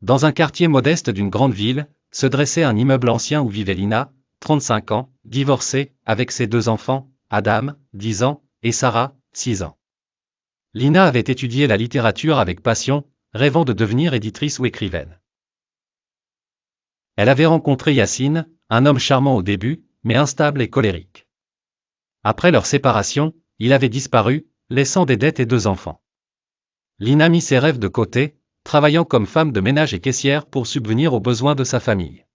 Dans un quartier modeste d'une grande ville, se dressait un immeuble ancien où vivait Lina, 35 ans, divorcée, avec ses 2 enfants, Adam, 10 ans, et Sarah, 6 ans. Lina avait étudié la littérature avec passion, rêvant de devenir éditrice ou écrivaine. Elle avait rencontré Yacine, un homme charmant au début, mais instable et colérique. Après leur séparation, il avait disparu, laissant des dettes et 2 enfants. Lina mit ses rêves de côté, travaillant comme femme de ménage et caissière pour subvenir aux besoins de sa famille.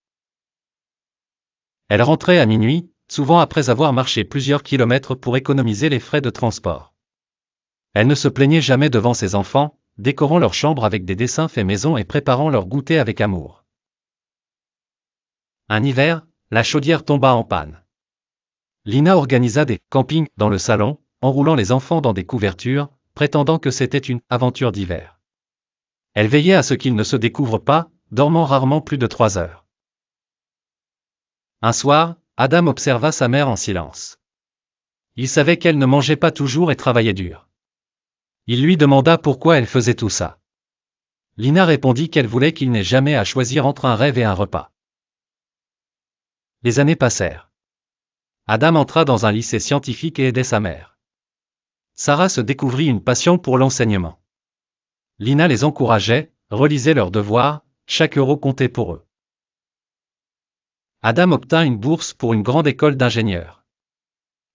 Elle rentrait à minuit, souvent après avoir marché plusieurs kilomètres pour économiser les frais de transport. Elle ne se plaignait jamais devant ses enfants, décorant leur chambre avec des dessins faits maison et préparant leur goûter avec amour. Un hiver, la chaudière tomba en panne. Lina organisa des campings dans le salon, enroulant les enfants dans des couvertures, prétendant que c'était une aventure d'hiver. Elle veillait à ce qu'ils ne se découvrent pas, dormant rarement plus de 3 heures. Un soir, Adam observa sa mère en silence. Il savait qu'elle ne mangeait pas toujours et travaillait dur. Il lui demanda pourquoi elle faisait tout ça. Lina répondit qu'elle voulait qu'il n'ait jamais à choisir entre un rêve et un repas. Les années passèrent. Adam entra dans un lycée scientifique et aidait sa mère. Sarah se découvrit une passion pour l'enseignement. Lina les encourageait, relisait leurs devoirs, chaque euro comptait pour eux. Adam obtint une bourse pour une grande école d'ingénieurs.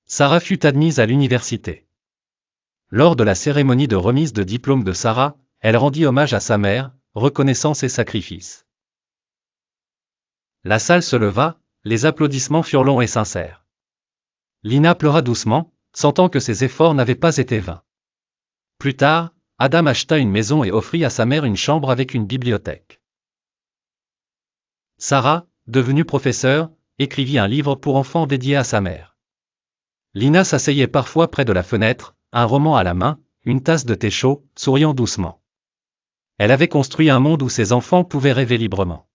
Sarah fut admise à l'université. Lors de la cérémonie de remise de diplôme de Sarah, elle rendit hommage à sa mère, reconnaissant ses sacrifices. La salle se leva, les applaudissements furent longs et sincères. Lina pleura doucement, sentant que ses efforts n'avaient pas été vains. Plus tard, Adam acheta une maison et offrit à sa mère une chambre avec une bibliothèque. Sarah, devenue professeure, écrivit un livre pour enfants dédié à sa mère. Lina s'asseyait parfois près de la fenêtre, un roman à la main, une tasse de thé chaud, souriant doucement. Elle avait construit un monde où ses enfants pouvaient rêver librement.